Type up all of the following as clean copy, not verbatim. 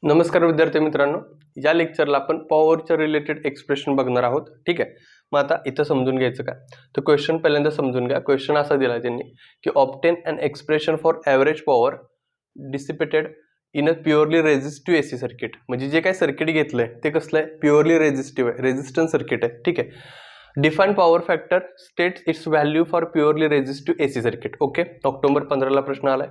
नमस्कार विद्यार्थी मित्रांनो, या लेक्चरला आपण पॉवरच्या रिलेटेड एक्सप्रेशन बघणार आहोत. ठीक आहे. मग आता इथं समजून घ्यायचं काय, तर क्वेश्चन पहिल्यांदा समजून घ्या. क्वेश्चन असा दिला त्यांनी की obtain an expression for average power dissipated in a purely resistive AC circuit. म्हणजे जे काय सर्किट घेतलंय ते कसलं आहे, प्युअरली रेझिस्टिव्ह आहे, रेझिस्टन्स सर्किट आहे. ठीक आहे. Define power factor states its value for purely resistive AC circuit. Okay, October 15ला प्रश्न आलाय.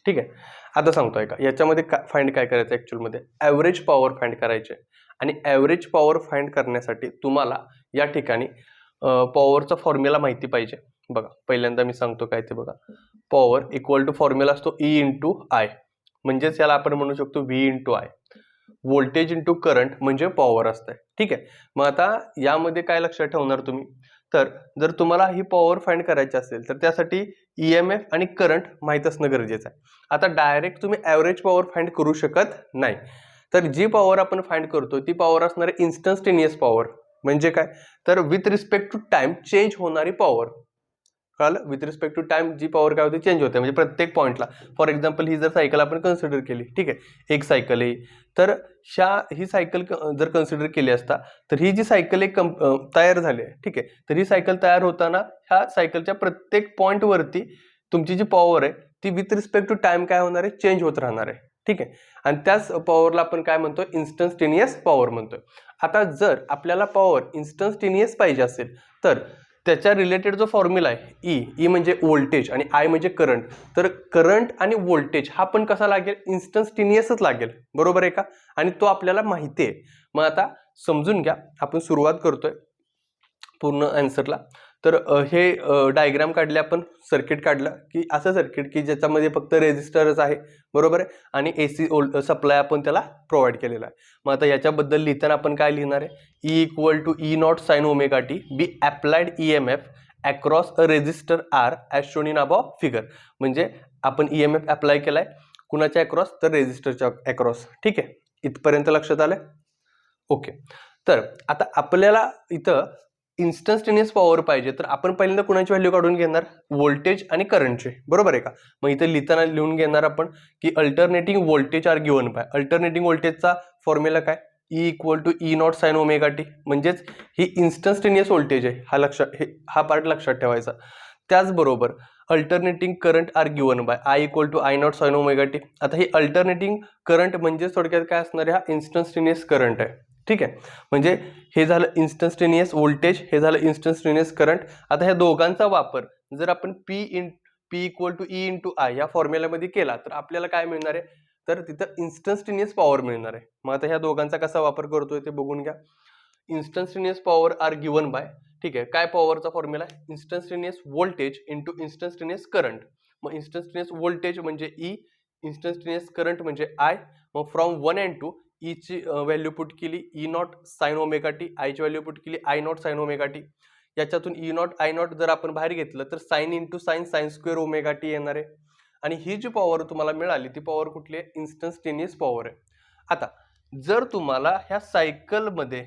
ठीक आहे. आता सांगतोय का याच्यामध्ये फाइंड काय करायचं, ॲक्च्युअलमध्ये ॲव्हरेज पॉवर फाइंड करायचे. आणि ॲव्हरेज पॉवर फाइंड करण्यासाठी तुम्हाला या ठिकाणी पॉवरचा फॉर्म्युला माहिती पाहिजे. बघा पहिल्यांदा मी सांगतो काय ते बघा. पॉवर इक्वल टू फॉर्म्युला असतो ई इंटू आय, म्हणजेच याला आपण म्हणू शकतो V into I. Voltage into current म्हणजे पॉवर असते. ठीक आहे. मग आता यामध्ये काय लक्षात ठेवणार तुम्ही, तर जर तुम्हाला ही पॉवर फाइंड करायची असेल तर त्यासाठी ईएमएफ आणि करंट माहीत असणं गरजेचं आहे. आता डायरेक्ट तुम्ही ॲव्हरेज पॉवर फाइंड करू शकत नाही. तर जी पॉवर आपण फाइंड करतो ती पॉवर असणार आहे इन्स्टंटेनियस पॉवर. म्हणजे काय, तर with respect to time change होणारी पॉवर. कळलं, विथ रिस्पेक्ट टू टाइम जी पॉवर काय होते, चेंज होते. म्हणजे प्रत्येक पॉईंटला, फॉर एक्झाम्पल ही जर सायकल आपण कन्सिडर केली, ठीक आहे, एक सायकल आहे, तर ही सायकल जर कन्सिडर केली असता तर ही जी सायकल एक तयार झाली आहे, ठीक आहे, तर ही सायकल तयार होताना ह्या सायकलच्या प्रत्येक पॉईंटवरती तुमची जी पॉवर आहे ती विथ रिस्पेक्ट टू टाइम काय होणार आहे, चेंज होत राहणार आहे. ठीक आहे. आणि त्याच पॉवरला आपण काय म्हणतो, इन्स्टंटेनियस पॉवर म्हणतोय. आता जर आपल्याला पॉवर इन्स्टंटेनियस पाहिजे असेल तर त्याच्या रिलेटेड जो फॉर्म्युला आहे ई म्हणजे व्होल्टेज आणि आय म्हणजे करंट. तर करंट आणि व्होल्टेज हा पण कसा लागेल, इन्स्टंटेनियसच लागेल. बरोबर आहे का, आणि तो आपल्याला माहिती आहे. मग आता समजून घ्या, आपण सुरुवात करतोय पूर्ण आन्सरला. तर हे डायग्राम काढले आपण, सर्किट काढलं की असं सर्किट की ज्याच्यामध्ये फक्त रेझिस्टरच आहे. बरोबर आहे, आणि एसी सप्लाय आपण त्याला प्रोव्हाइड केलेला आहे. मग आता याच्याबद्दल लिहिताना आपण काय लिहिणार आहे, E equal to E naught sine omega T be applied EMF across a resistor R as shown in above figure. म्हणजे आपण ईएमएफ अप्लाय केलाय कुणाच्या अक्रॉस, तर रेझिस्टरच्या अक्रॉस. ठीक आहे, इथपर्यंत लक्षात आलंय. ओके. तर आता आपल्याला इथं इन्स्टंटेनियस पॉवर पाहिजे, तर आपण पहिल्यांदा कुणाची व्हॅल्यू काढून घेणार, व्होल्टेज आणि करंटचे. बरोबर आहे का. मग इथं लिहिताना लिहून घेणार आपण की alternating voltage are given by. Alternating व्होल्टेजचा फॉर्म्युला काय, E equal to E naught sine omega T. म्हणजेच ही इन्स्टंटेनियस व्होल्टेज आहे, हा पार्ट लक्षात ठेवायचा. त्याचबरोबर alternating current are given by I equal to I naught sine omega T. आता ही अल्टरनेटिंग करंट म्हणजे थोडक्यात काय असणार आहे, हा इन्स्टंटेनियस करंट आहे. ठीक आहे. म्हणजे हे झालं इन्स्टंटेनियस व्होल्टेज, हे झालं इन्स्टंटेनियस करंट. आता ह्या दोघांचा वापर जर आपण P equal to E into I या फॉर्म्युलामध्ये केला तर आपल्याला काय मिळणार आहे, तर तिथं इन्स्टंटेनियस पॉवर मिळणार आहे. मग आता ह्या दोघांचा कसा वापर करतोय ते बघून घ्या. Instantaneous power are given by, ठीक आहे, काय पॉवरचा फॉर्म्युला आहे, instantaneous voltage into instantaneous current. मग इन्स्टंटेनियस व्होल्टेज म्हणजे ई, इन्स्टंटेनियस करंट म्हणजे आय. मग फ्रॉम 1 and 2 ई ची व्हॅल्यू पुट केली E naught sine omega T, I ची व्हॅल्यू पुट केली I naught sine omega T. याच्यातून ई नॉट आय नॉट जर आपण बाहेर घेतलं तर sine into sine, sine square omega T येणार आहे. आणि ही जी पॉवर तुम्हाला मिळाली ती पॉवर कुठली आहे, इन्स्टंटेनियस पॉवर आहे. आता जर तुम्हाला ह्या सायकलमध्ये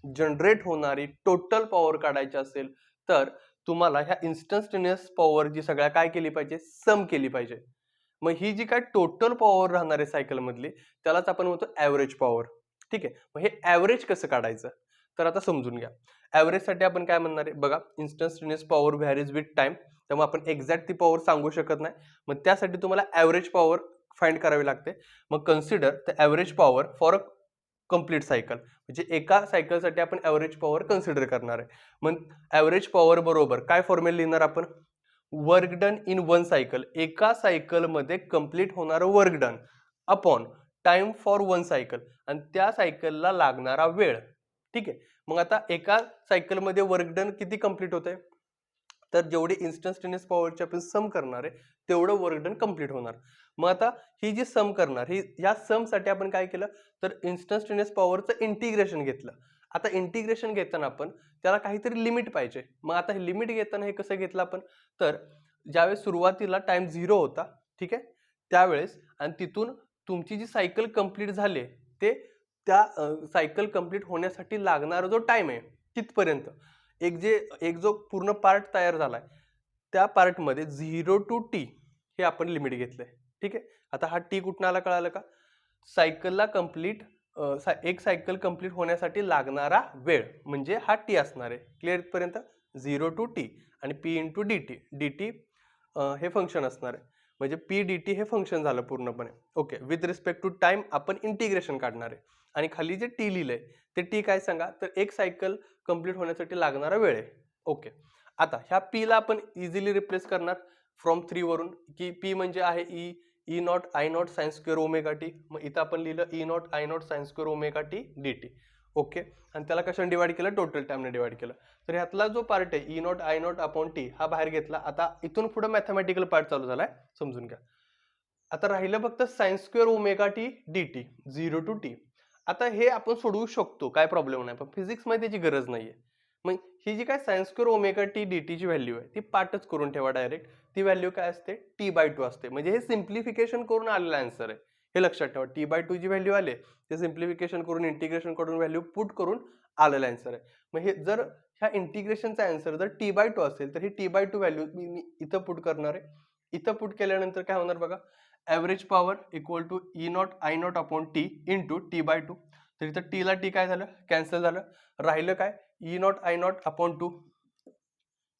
जनरेट होणारी टोटल पॉवर काढायची असेल तर तुम्हाला ह्या इन्स्टंटेनियस पॉवर जी सगळ्या काय केली पाहिजे, सम केली पाहिजे. मग ही जी काय टोटल पॉवर राहणार आहे सायकल मधली त्यालाच आपण म्हणतो ॲव्हरेज पॉवर. ठीक आहे. मग हे ॲव्हरेज कसं काढायचं, तर आता समजून घ्या. ॲव्हरेज साठी आपण काय म्हणणार आहे बघा, instantaneous power varies with time. त्यामुळे आपण एक्झॅक्ट ती पॉवर सांगू शकत नाही. मग त्यासाठी तुम्हाला ॲव्हरेज पॉवर फाइंड करावी लागते. मग consider the average power for a complete cycle. म्हणजे एका सायकलसाठी आपण ॲव्हरेज पॉवर कन्सिडर करणार आहे. मग ॲव्हरेज पॉवर बरोबर काय फॉर्म्युला लिहिणार आपण, work done in one cycle, एका सायकलमध्ये कंप्लीट होणारं work done upon time for one cycle, आणि त्या सायकलला लागणारा वेळ. ठीक आहे. मग आता एका सायकलमध्ये वर्क डन किती कंप्लीट होतंय, तर जेवढी इन्स्टंटेनियस पॉवरची आपण सम करणार आहे तेवढं वर्क डन कंप्लीट होणार. मग आता ही जी सम करणार, ही या सम साठी आपण काय केलं, तर इन्स्टंटेनियस पॉवरचं इंटिग्रेशन घेतलं. आता इंटिग्रेशन घेताना आपण त्याला काहीतरी लिमिट पाहिजे. मग आता हे लिमिट घेताना हे कसं घेतलं आपण, तर ज्यावेळेस सुरुवातीला टाइम 0 होता, ठीक आहे, त्यावेळेस, आणि तिथून तुमची जी सायकल कंप्लीट झाली ते त्या सायकल कंप्लीट होण्यासाठी लागणारा जो टाइम आहे तिथपर्यंत एक जो पूर्ण पार्ट तयार झालाय त्या पार्टमध्ये 0 to t हे आपण लिमिट घेतलंय. ठीक आहे. आता हा टी कुठून आला कळालं का, सायकलला कंप्लीट एक सायकल कंप्लीट होण्यासाठी लागणारा वेळ म्हणजे हा टी असणार आहे. क्लिअर इथपर्यंत? 0 टू टी आणि P into D T. D T हे फंक्शन असणार आहे, म्हणजे पी डी टी हे फंक्शन झालं पूर्णपणे. Okay, with respect to time आपण इंटिग्रेशन काढणार आहे. आणि खाली जे टी लिहिलंय ते टी काय सांगा, तर एक सायकल कंप्लीट होण्यासाठी लागणारा वेळ आहे. ओके, आता ह्या पी ला आपण इझिली रिप्लेस करणार फ्रॉम 3 वरून, की पी म्हणजे आहे E not I naught sign square omega T. मग इथं आपण लिहिलं E not I naught sign square omega T D T. Okay, आणि त्याला कशाने डिवाइड केलं? टोटल टाइमने डिवाइड केलं. तर ह्यातला जो पार्ट आहे E not I not upon T हा बाहेर घेतला. आता इथून पुढे मॅथमॅटिकल पार्ट चालू झालाय, समजून घ्या. आता राहिलं फक्त sine square omega T D T 0 to T. आता हे आपण सोडवू शकतो, काय प्रॉब्लेम नाही, पण फिजिक्समध्ये त्याची गरज नाहीये. मग ही जी काय sign square omega T D टीची व्हॅल्यू आहे ती पाठच करून ठेवा डायरेक्ट. ती व्हॅल्यू काय असते? टी/2 असते. म्हणजे हे सिम्प्लिफिकेशन करून आलेला आन्सर आहे, हे लक्षात ठेवा. टी/2 जी व्हॅल्यू आली ते सिम्प्लिफिकेशन करून इंटिग्रेशन करून व्हॅल्यू पुट करून आलेला आन्सर आहे. मग हे जर ह्या इंटिग्रेशनचा आन्सर जर टी/2 असेल तर ही टी/2 व्हॅल्यू मी इथं पुट करणार आहे. इथं पुट केल्यानंतर काय होणार बघा, average power equal to E not I not upon T into T. तर इथं टी ला टी काय झालं? कॅन्सल झालं. राहिलं काय? E not I not upon 2.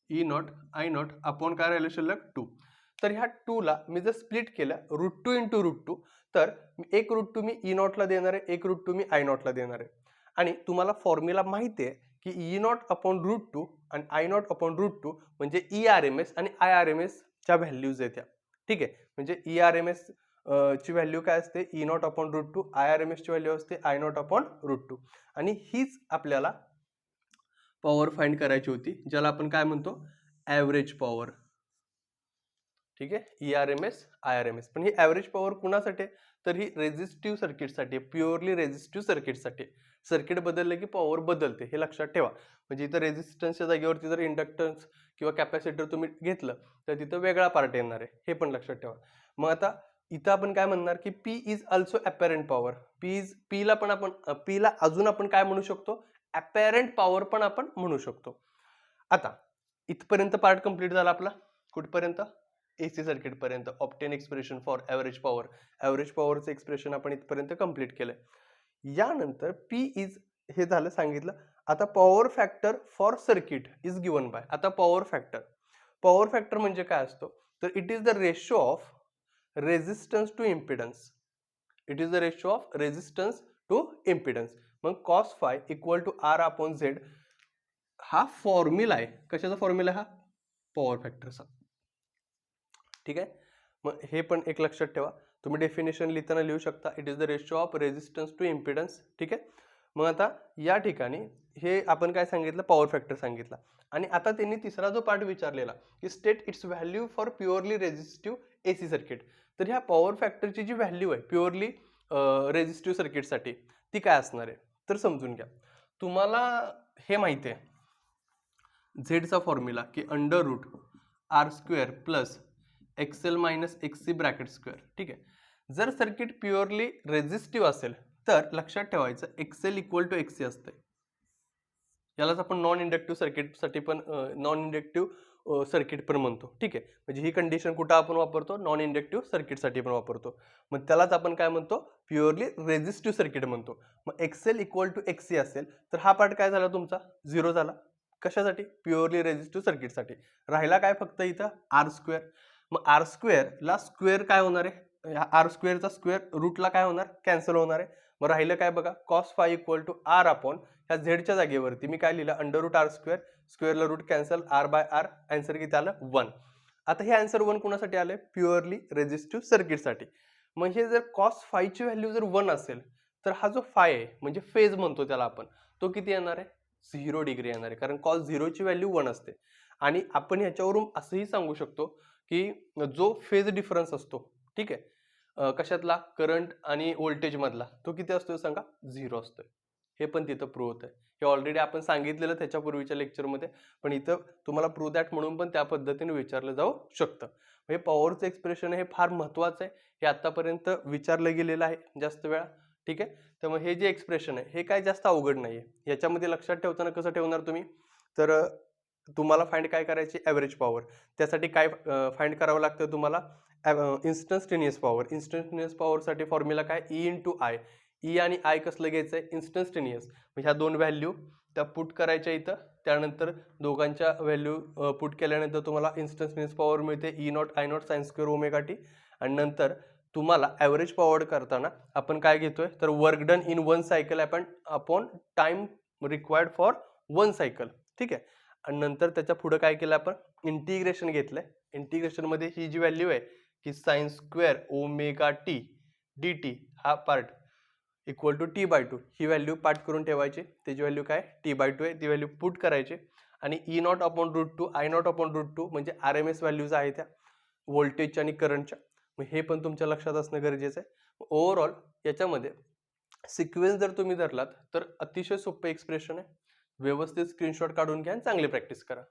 E not I not upon काय राहिलं शिल्लक? 2. तर ह्या 2 ला मी जर स्प्लिट केलं √2 इंटू √2, तर एक √2 मी ई नॉटला देणार आहे, एक √2 मी आय नॉटला देणार आहे. आणि तुम्हाला फॉर्म्युला माहिती आहे की ई नॉट अपॉन √2 आणि आय नॉट अपॉन √2 म्हणजे ई आर एम एस आणि आय आर एम एस च्या व्हॅल्यूज आहेत त्या. ठीक आहे, म्हणजे ई आर एम एस ची व्हॅल्यू काय असते? E naught upon √2. I R M S ची व्हॅल्यू असते आय नॉट अपॉन √2. आणि हीच आपल्याला पॉवर फाइंड करायची होती, ज्याला आपण काय म्हणतो? Average power. ठीक आहे, E R M S I R M S. पण ही ॲव्हरेज पॉवर कुणासाठी? तर ही रेझिस्टिव्ह सर्किटसाठी, प्युअरली रेझिस्टिव्ह सर्किटसाठी. सर्किट बदललं की पॉवर बदलते, हे लक्षात ठेवा. म्हणजे इथं रेझिस्टन्सच्या जागेवरती जर इंडक्टन्स किंवा कॅपॅसिटर तुम्ही घेतलं तर तिथं वेगळा पार्ट येणार आहे, हे पण लक्षात ठेवा. मग आता इथं आपण काय म्हणणार की पी इज ऑल्सो अपॅरंट पॉवर. पीला पण आपण पीला अजून आपण काय म्हणू शकतो? अपॅरंट पॉवर पण आपण म्हणू शकतो. आता इथपर्यंत पार्ट कंप्लीट झाला आपला. कुठपर्यंत? एसी सर्किट पर्यंत. Obtain expression for average power. Average पॉवरचं एक्सप्रेशन आपण इथपर्यंत कंप्लीट केलंय. यानंतर पी इज हे झालं सांगितलं. आता power factor for circuit is given by. आता पॉवर फॅक्टर म्हणजे काय असतो? तर it is the ratio of resistance to impedance. It is the ratio of resistance to impedance. मग cos phi equal to R upon Z हा formula आहे. कशाचा formula? हा पॉवर फॅक्टरचा. ठीक आहे, मग हे पण एक लक्षात ठेवा. तुम्ही डेफिनेशन लिहिताना लिहू शकता, it is the ratio of resistance to impedance. ठीक आहे, मग आता या ठिकाणी हे आपण काय सांगितलं? पॉवर फॅक्टर सांगितला. आणि आता त्यांनी तिसरा जो पार्ट विचारलेला की state it's value for purely resistive AC circuit. तर ह्या पॉवर फॅक्टरची जी व्हॅल्यू आहे प्युअरली रेझिस्टिव्ह सर्किटसाठी ती काय असणार आहे? तर समजून घ्या. तुम्हाला हे माहिती आहे झेडचा फॉर्म्युला की under root R square plus XL minus XC bracket square. ठीक आहे, जर सर्किट प्युअरली रेझिस्टिव्ह असेल तर लक्षात ठेवायचं एक्सएल इक्वल टू एक्ससी असते. यालाच आपण नॉन इंडक्टिव्ह सर्किटसाठी पण नॉन इंडक्टिव्ह सर्किट पण म्हणतो. ठीक आहे, म्हणजे ही कंडिशन कुठं आपण वापरतो? नॉन इंडक्टिव्ह सर्किटसाठी पण वापरतो. मग त्यालाच आपण काय म्हणतो? प्युअरली रेझिस्टिव्ह सर्किट म्हणतो. मग एक्सएल इक्वल टू एक्ससी असेल तर हा पार्ट काय झाला तुमचा? 0 झाला. कशासाठी? प्युअरली रेझिस्टिव्ह सर्किटसाठी. राहिला काय फक्त इथं? R square. मग आर स्क्वेअरला स्क्वेअर काय होणार आहे? आर स्क्वेअरचा स्क्वेअर रूटला काय होणार? कॅन्सल होणार आहे. मग राहिलं काय बघा? Cos phi equal to R upon ह्या झेडच्या जागेवरती मी काय लिहिलं? Under root R square. स्क्वेअरला root cancel, R by R. Answer किती आलं? 1. आता हे आन्सर 1 कुणासाठी आलंय? प्युअरली रेझिस्टिव्ह सर्किटसाठी. म्हणजे जर कॉस फायची व्हॅल्यू जर 1 असेल तर हा जो फाय आहे म्हणजे फेज म्हणतो त्याला आपण, तो किती येणार आहे? 0 डिग्री येणार आहे, कारण कॉस 0 ची व्हॅल्यू 1 असते. आणि आपण ह्याच्यावरून असंही सांगू शकतो की जो फेज डिफरन्स असतो, ठीक आहे, कशातला? करंट आणि व्होल्टेज मधला, तो किती असतो सांगा? 0 असतोय. हे पण तिथं प्रूव्ह होतंय. हे ऑलरेडी आपण सांगितलेलं त्याच्यापूर्वीच्या लेक्चरमध्ये, पण इथं तुम्हाला प्रूव्ह दॅट म्हणून पण त्या पद्धतीने विचारलं जाऊ शकतं. हे पॉवरचं एक्सप्रेशन हे फार महत्त्वाचं आहे. हे आतापर्यंत विचारलं गेलेलं आहे जास्त वेळा. ठीक आहे, त्यामुळे हे जे एक्सप्रेशन आहे हे काय जास्त अवघड नाहीये. याच्यामध्ये लक्षात ठेवताना कसं ठेवणार तुम्ही? तर तुम्हाला फाइंड काय करायची? Average power. त्यासाठी काय फाइंड करावं लागतं तुम्हाला? इन्स्टन्टेनियस पॉवरसाठी फॉर्म्युला काय, ई इंटू आय. ई आणि आय कसलं घ्यायचं आहे, इन्स्टन्टेनियस. ह्या दोन व्हॅल्यू त्या पुट करायच्या इथं. त्यानंतर दोघांच्या व्हॅल्यू पुट केल्यानंतर तुम्हाला इन्स्टन्टेनियस पॉवर मिळते E not I naught sign square omega T. आणि नंतर तुम्हाला ॲव्हरेज पॉवर करताना आपण काय घेतोय, तर work done in one cycle upon time required for one cycle. ठीक आहे. आणि नंतर त्याच्या पुढे काय केलं, आपण इंटिग्रेशन घेतलंय. इंटिग्रेशनमध्ये ही जी व्हॅल्यू आहे की sine square omega T D T हा part equal to T by two, ही व्हॅल्यू पार्ट करून ठेवायची. त्याची व्हॅल्यू काय टी बाय टू आहे, ती व्हॅल्यू पुट करायची. आणि E naught upon root two I not upon root two म्हणजे RMS व्हॅल्यूज आहेत त्या व्होल्टेजच्या आणि करंटच्या. मग हे पण तुमच्या लक्षात असणं गरजेचं आहे. ओव्हरऑल याच्यामध्ये सिक्वेन्स जर तुम्ही धरलात तर अतिशय सोपं एक्सप्रेशन आहे. व्यवस्थित स्क्रीनशॉट काढून घ्या आणि चांगली प्रॅक्टिस करा.